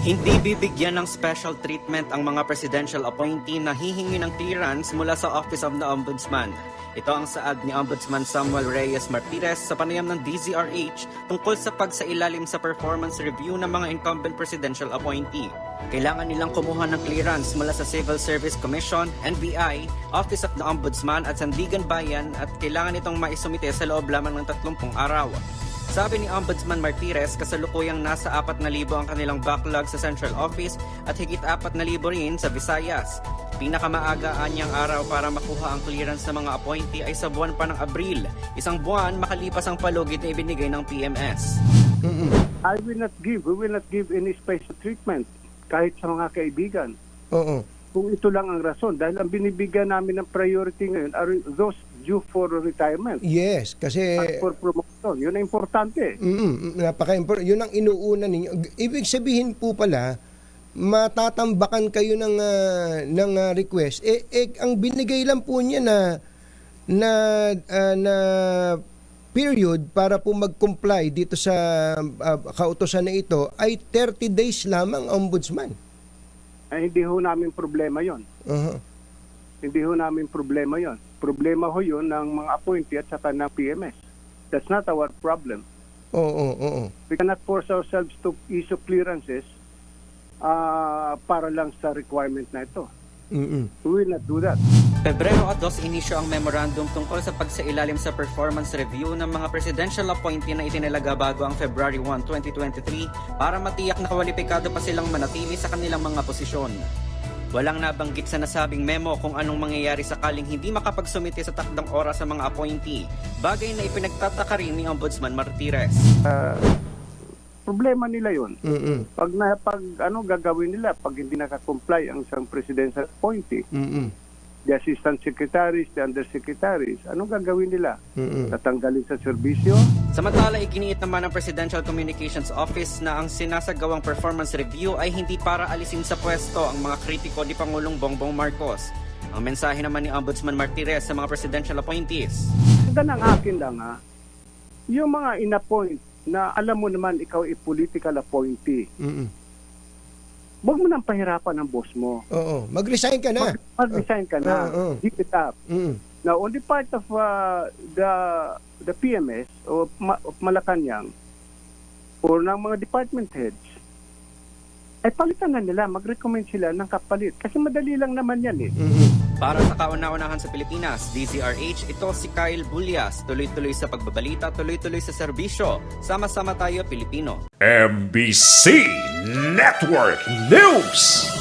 Hindi bibigyan ng special treatment ang mga presidential appointee na hihingi ng clearance mula sa Office of the Ombudsman. Ito ang saad ni Ombudsman Samuel Reyes Martirez sa panayam ng DZRH tungkol sa pagsailalim sa performance review ng mga incumbent presidential appointee. Kailangan nilang kumuha ng clearance mula sa Civil Service Commission, NBI, Office of the Ombudsman at Sandigan Bayan at kailangan itong maisumite sa loob lamang ng 30 araw. Sabi ni Ombudsman Martirez, kasalukuyang nasa 4,000 ang kanilang backlog sa Central Office at higit 4,000 rin sa Visayas. Pinakamaagaan niyang araw para makuha ang clearance sa mga appointee ay sa buwan pa ng Abril, isang buwan makalipas ang palugit na ibinigay ng PMS. We will not give any special treatment kahit sa mga kaibigan. Oo. Kung ito lang ang rason, dahil ang binibigyan namin ng priority ngayon are those due for retirement. Yes, kasi At for promotion. Yun ang importante. napaka-important. Yun ang inuuna ninyo. Ibig sabihin po pala, matatambakan kayo ng request. Ang binigay lang po niya na period para po mag-comply dito sa kautosan na ito ay 30 days lamang, Ombudsman. Ay, hindi ho namin problema yon. Hindi ho namin problema yon. Problema ho yun ng mga appointee at saka ng PMS. That's not our problem. Oo. We cannot force ourselves to issue clearances para lang sa requirement na ito. We will not do that. Pebrero 2 inisyo ang memorandum tungkol sa pagsailalim sa performance review ng mga presidential appointee na itinalaga bago ang February 1, 2023 para matiyak na kwalipikado pa silang manatili sa kanilang mga posisyon. Walang nabanggit sa nasabing memo kung anong mangyayari sakaling hindi makapagsumite sa takdang oras sa mga appointee, bagay na ipinagtataka rin ni Ombudsman Martirez. Problema nila yon. Pag gagawin nila pag hindi naka-comply ang isang presidential appointee, the assistant secretaries, the undersecretaries, anong gagawin nila? Tatanggalin sa serbisyo? Samantala, iginiit naman ng Presidential Communications Office na ang sinasagawang performance review ay hindi para alisin sa pwesto ang mga kritiko ni Pangulong Bongbong Marcos. Ang mensahe naman ni Ombudsman Martirez sa mga presidential appointees. Ang akin lang yung mga inappoint na alam mo naman ikaw ay political appointee. Huwag mo nang pahirapan ng boss mo. Oo. Mag-resign ka na. Mag-resign ka na. Keep it up. Now, on the part of the PMS o Malacanang or ng mga department heads, ay palitan na nila, mag-recommend sila ng kapalit. Kasi madali lang naman yan eh. Para sa kauna-unahan sa Pilipinas, DZRH, ito si Kyle Bulyas. Tuloy-tuloy sa pagbabalita, tuloy-tuloy sa serbisyo. Sama-sama tayo, Pilipino. MBC Network News.